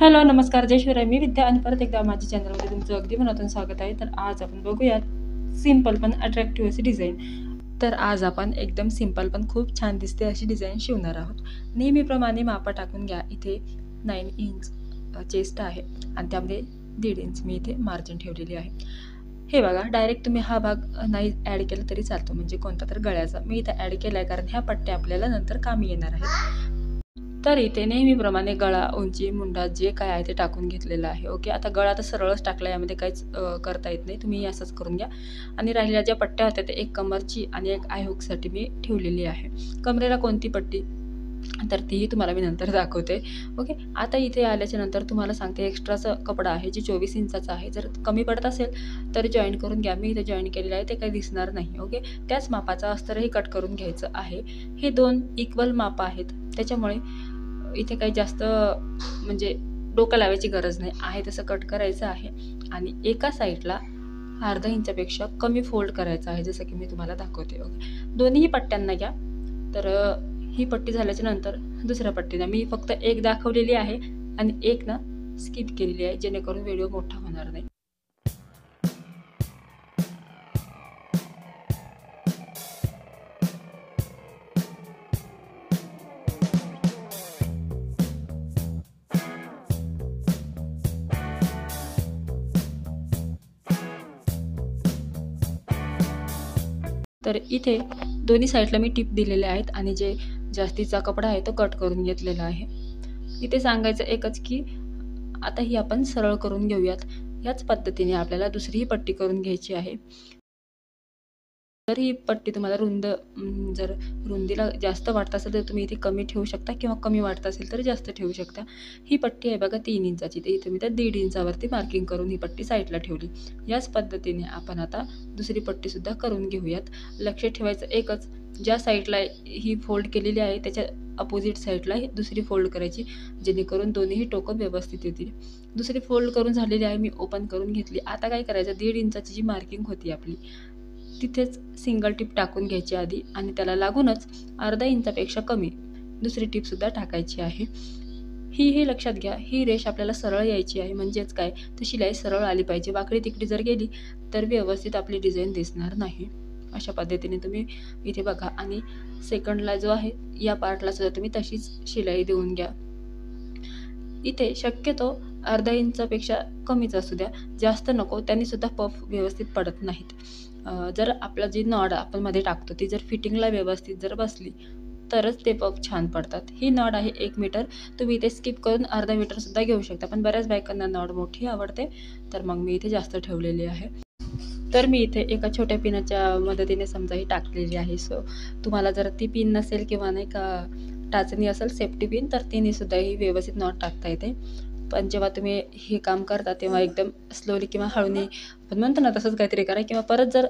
Hello, नमस्कार, जय शिवराय. मी विद्या आणि परत एकदा माझ्या चॅनलमध्ये तुमचं अगदी मनातून स्वागत आहे. तर आज आपण बघूयात सिंपल पण अट्रॅक्टिव्ह अशी डिझाईन. तर आज आपण एकदम सिंपल पण खूप छान दिसते अशी डिझाईन शिवणार आहोत. नेहमीप्रमाणे मापं टाकून घ्या. इथे 9 इंच चेस्ट आहे आणि त्यामध्ये 1.5 इंच मी इथे मार्जिन ठेवलेली आहे. हे बघा, डायरेक्ट तुम्ही हा भाग नाही ॲड केला तरी चालतो, म्हणजे कोणता तर गळ्याचा. मी इथं ॲड केला आहे कारण ह्या पट्ट्या आपल्याला नंतर कामी येणार आहेत. तर इथे नेहमीप्रमाणे गळा, उंची, मुंडा जे काय आहे ते टाकून घेतलेलं आहे. ओके, आता गळा तर सरळच टाकला, यामध्ये काहीच करता येत नाही. तुम्ही असंच करून घ्या. आणि राहिलेल्या ज्या पट्ट्या होत्या त्या एक कमरची आणि एक आय हुकसाठी मी ठेवलेली आहे. कमरेला कोणती पट्टी तर तीही तुम्हाला मी नंतर दाखवते. ओके, आता इथे आल्याच्या नंतर तुम्हाला सांगते एक्स्ट्राचा कपडा आहे जे 24 इंचाचा आहे. जर कमी पडत असेल तर जॉईन करून घ्या. मी इथे जॉईन केलेलं आहे, ते काही दिसणार नाही. ओके, त्याच मापाचा अस्तरही कट करून घ्यायचं आहे. हे 2 इक्वल मापं आहेत, त्याच्यामुळे इथे काही जास्त म्हणजे डोकं लावायची गरज नाही आहे. तसं कट करायचं आहे आणि एका साईडला अर्धा इंचापेक्षा कमी फोल्ड करायचं आहे, जसं की मी तुम्हाला दाखवते. ओके, दोन्ही पट्ट्यांना घ्या. तर ही पट्टी झाल्याच्या नंतर दुसऱ्या पट्टीला मी फक्त एक दाखवलेली आहे आणि एक ना स्किप केलेली आहे, जेणेकरून व्हिडिओ मोठा होणार नाही. तर इथे दोन्ही साईडला मी टिप दिलेले आहेत आणि जे जास्तीचा कपडा आहे तो कट करून घेतलेला आहे. इथे सांगायचं एकच की आता ही आपण सरळ करून घेऊयात. याच पद्धतीने आपल्याला दुसरीही पट्टी करून घ्यायची आहे. तर ही पट्टी तुम्हाला जर रुंदीला जास्त वाटत असेल तर तुम्ही इथे कमी ठेवू शकता किंवा कमी वाटत असेल तर जास्त ठेवू शकता. ही पट्टी आहे बघा 3 इंचाची, तर इथे मी तर 1.5 इंचावरती मार्किंग करून ही पट्टी साईडला ठेवली. याच पद्धतीने आपण आता दुसरी पट्टीसुद्धा करून घेऊयात. लक्ष ठेवायचं एकच, ज्या साईडला ही फोल्ड केलेली आहे त्याच्या अपोजिट साईडला ही दुसरी फोल्ड करायची, जेणेकरून दोन्हीही टोकं व्यवस्थित येतील. दुसरी फोल्ड करून झालेली आहे, मी ओपन करून घेतली. आता काय करायचं, 1.5 इंचाची जी मार्किंग होती आपली तिथेच सिंगल टिप टाकून घ्यायची आधी आणि त्याला लागूनच अर्धा इंचापेक्षा कमी दुसरी टिपसुद्धा टाकायची आहे. ही लक्षात घ्या, ही रेष आपल्याला सरळ यायची आहे, म्हणजेच काय तर शिलाई सरळ आली पाहिजे. वाकडी तिकडी जर गेली तर व्यवस्थित आपली डिझाईन दिसणार नाही. अशा पद्धतीने तुम्ही इथे बघा आणि सेकंडला जो आहे या पार्टला सुद्धा तुम्ही तशीच शिलाई देऊन घ्या. इथे शक्यतो अर्धा इंचापेक्षा कमीच असू द्या, जास्त नको, त्यांनी सुद्धा पफ व्यवस्थित पडत नाहीत. जर आपला जी नॉड आपण मध्ये टाकतो ती जर फिटिंगला व्यवस्थित जर बसली तरच ते पफ छान पडतात. ही नॉड आहे 1 मीटर, तुम्ही इथे स्किप करून अर्धा मीटरसुद्धा घेऊ शकता, पण बऱ्याच बायकांना नॉड मोठी आवडते, तर मग मी इथे जास्त ठेवलेली आहे. तर मी इथे एका छोट्या पिनाच्या मदतीने समजा ही टाकलेली आहे. सो तुम्हाला जर ती पिन नसेल किंवा नाही का टाचणी असेल सेफ्टी पिन, तर तिने सुद्धा ही व्यवस्थित नॉट टाकता येते. पण जेव्हा तुम्ही हे काम करता तेव्हा एकदम स्लोली किंवा हळूने आपण म्हणतो ना तसंच काहीतरी करा, किंवा परत जर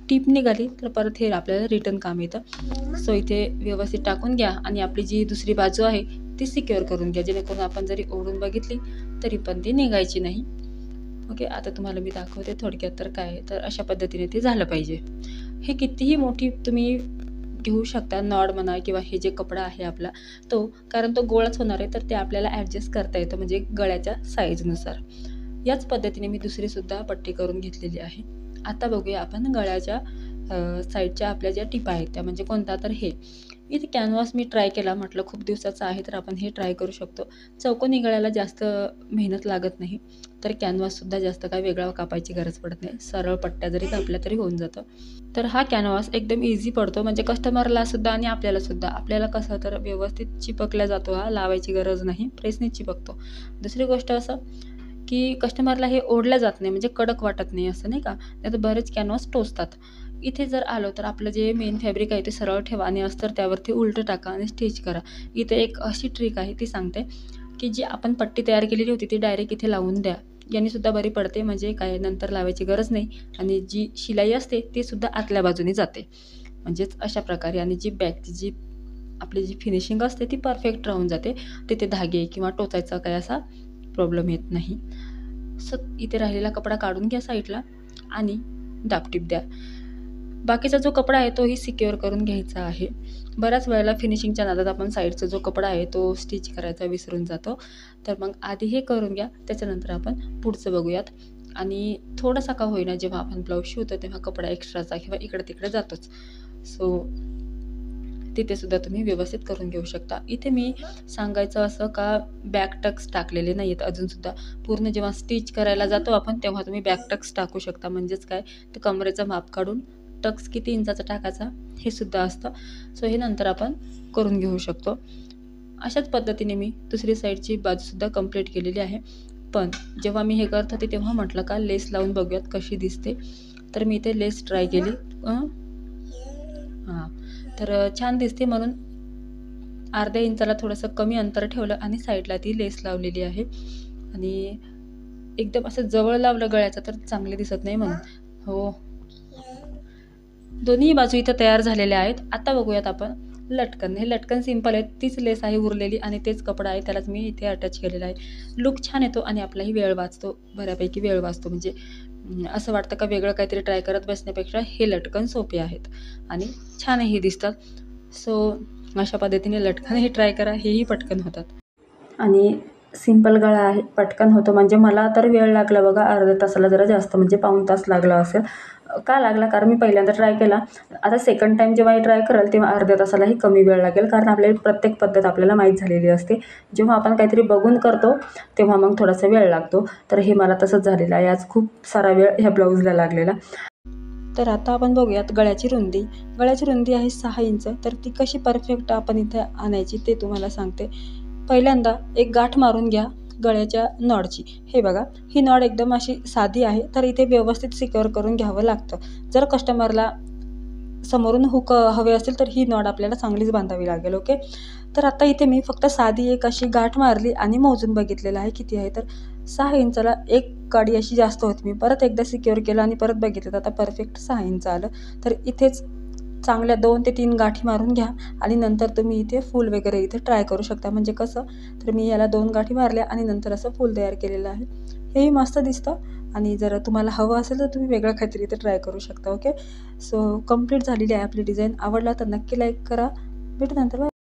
टीप निघाली तर परत हे आपल्याला रिटर्न काम येतं. सो इथे व्यवस्थित टाकून घ्या आणि आपली जी दुसरी बाजू आहे ती सिक्युअर करून घ्या, जेणेकरून आपण जरी ओढून बघितली तरी पण ती निघायची नाही. ओके, आता तुम्हाला मी दाखवते थोडक्यात. तर काय, तर अशा पद्धतीने ते झालं पाहिजे. हे कितीही मोठी तुम्ही घेऊ शकता, नॉड म्हणा किंवा हे जे कपडा आहे आपला तो, कारण तो गोळच होणार आहे, तर ते आपल्याला ॲडजस्ट करता येतं, म्हणजे गळ्याच्या साईजनुसार. याच पद्धतीने मी दुसरीसुद्धा पट्टी करून घेतलेली आहे. आता बघूया आपण गळ्याच्या साईडच्या आपल्या ज्या टिपा आहेत त्या, म्हणजे कोणता तर हे इथे कॅनव्हास मी ट्राय केला, म्हटलं खूप दिवसाचा आहे तर आपण हे ट्राय करू शकतो. चौकोनी गळ्याला जास्त मेहनत लागत नाही, तर कॅनव्हाससुद्धा जास्त काय वेगळा कापायची गरज पडत नाही. सरळ पट्ट्या जरी कापल्या तरी होऊन जातं. तर हा कॅनव्हास एकदम इझी पडतो, म्हणजे कस्टमरला सुद्धा आणि आपल्याला सुद्धा. आपल्याला कसं तर व्यवस्थित चिपकला जातो, हा लावायची गरज नाही, प्रेसने चिपकतो. दुसरी गोष्ट असं की कस्टमरला हे ओढलं जात नाही, म्हणजे कडक वाटत नाही असं नाही का, नाहीतर बरेच कॅनव्हास टोचतात. इथे जर आलो तर आपलं जे मेन फॅब्रिक आहे ते सरळ ठेवा आणि अस्तर त्यावरती उलटं टाका आणि स्टिच करा. इथे एक अशी ट्रिक आहे ती सांगते की जी आपण पट्टी तयार केलेली होती ती डायरेक्ट इथे लावून द्या. याने सुद्धा बरी पडते, म्हणजे काय नंतर लावायची गरज नाही आणि जी शिलाई असते ती सुद्धा आतल्या बाजूने जाते. म्हणजेच अशा प्रकारे, आणि जी बॅकची जी आपली जी फिनिशिंग असते ती परफेक्ट राहून जाते. तिथे धागे किंवा टोचायचा काही असा प्रॉब्लेम येत नाही. सो इथे राहिलेला कपडा काढून घ्या साईडला आणि दाबटीप द्या. बाकीचा जो कपडा आहे तोही सिक्युअर करून घ्यायचा आहे. बऱ्याच वेळेला फिनिशिंगच्या नादात आपण साईडचा जो कपडा आहे तो स्टिच करायचा विसरून जातो. तर मग आधी हे करून घ्या, त्याच्यानंतर आपण पुढचं बघूयात. आणि थोडासा का होईना जेव्हा आपण ब्लाऊज शिवतो तेव्हा कपडा एक्स्ट्राचा किंवा इकडे-तिकडे जातोच. सो तिथे सुद्धा तुम्ही व्यवस्थित करून घेऊ शकता. इथे मी सांगायचं असं का बॅक टक्स टाकलेले नाही आहेत अजूनसुद्धा. पूर्ण जेव्हा स्टिच करायला जातो आपण तेव्हा तुम्ही बॅक टक्स टाकू शकता. म्हणजेच काय, तर कमरेचं माप काढून टक्स किती इंचाचा टाकायचा हे सुद्धा असतं. सो हे नंतर आपण करून घेऊ शकतो. अशाच पद्धतीने मी दुसरी साईडची बाजूसुद्धा कंप्लीट केलेली आहे. पण जेव्हा मी हे करत होते तेव्हा म्हटलं का लेस लावून बघूयात कशी दिसते. तर मी इथे लेस ट्राय केली. हां, तर छान दिसते म्हणून अर्ध्या इंचाला थोडंसं कमी अंतर ठेवलं आणि साईडला ती लेस लावलेली आहे. आणि एकदम असं जवळ लावलं गळ्याचं तर चांगले दिसत नाही म्हणून. हो, दोन्ही बाजू इथं तयार झालेल्या आहेत. आता बघूयात आपण लटकन. हे लटकन सिंपल आहे, तीच लेस आहे उरलेली आणि तेच कपडा आहे, त्यालाच मी इथे अटॅच केलेला आहे. लुक छान येतो आणि आपलाही वेळ वाचतो, बऱ्यापैकी वेळ वाचतो. म्हणजे असं वाटतं का वेगळं काहीतरी ट्राय करत बसण्यापेक्षा हे लटकन सोपे आहेत आणि छानही दिसतात. सो अशा पद्धतीने लटकनही ट्राय करा, हेही पटकन होतात. आणि सिंपल गळा आहे, पटकन होतो. म्हणजे मला तर वेळ लागला बघा अर्ध्या तासाला जरा जास्त, म्हणजे पाऊण तास लागला असेल. का लागला? कारण मी पहिल्यांदा ट्राय केला. आता सेकंड टाईम जेव्हा ट्राय कराल तेव्हा अर्ध्या तासालाही कमी वेळ लागेल, कारण आपल्याला प्रत्येक पद्धत आपल्याला माहीत झालेली असते. जेव्हा आपण काहीतरी बघून करतो तेव्हा मग थोडासा वेळ लागतो. तर हे मला तसंच झालेलं आहे. आज खूप सारा वेळ ह्या ब्लाऊजला लागलेला. तर आता आपण बघूयात गळ्याची रुंदी. गळ्याची रुंदी आहे 6 इंच. तर ती कशी परफेक्ट आपण इथे आणायची ते तुम्हाला सांगते. पहिल्यांदा एक गाठ मारून घ्या गळ्याच्या नॉडची. हे बघा, ही नॉड एकदम अशी साधी आहे, तर इथे व्यवस्थित सिक्युअर करून घ्यावं लागतं. जर कस्टमरला समोरून हुक हवे असेल तर ही नॉड आपल्याला चांगलीच बांधावी लागेल. ओके, तर आता इथे मी फक्त साधी एक अशी गाठ मारली आणि मोजून बघितलेलं आहे किती आहे. तर 6 इंचाला एक काडी अशी जास्त होती. मी परत एकदा सिक्युअर केलं आणि परत बघितलं तर आता परफेक्ट 6 इंच आलं. तर इथेच चांगल्या 2 ते 3 गाठी मारून घ्या आणि नंतर तुम्ही इथे फूल वगैरे इथे ट्राय करू शकता. म्हणजे कसं, तर मी याला 2 गाठी मारल्या आणि नंतर असं फूल तयार केलेलं आहे. हेही मस्त दिसतं आणि जर तुम्हाला हवं असेल तर तुम्ही वेगळं काहीतरी इथे ट्राय करू शकता. ओके, सो कंप्लीट झालेली आहे आपली डिझाईन. आवडला तर नक्की लाईक करा. भेटू नंतर.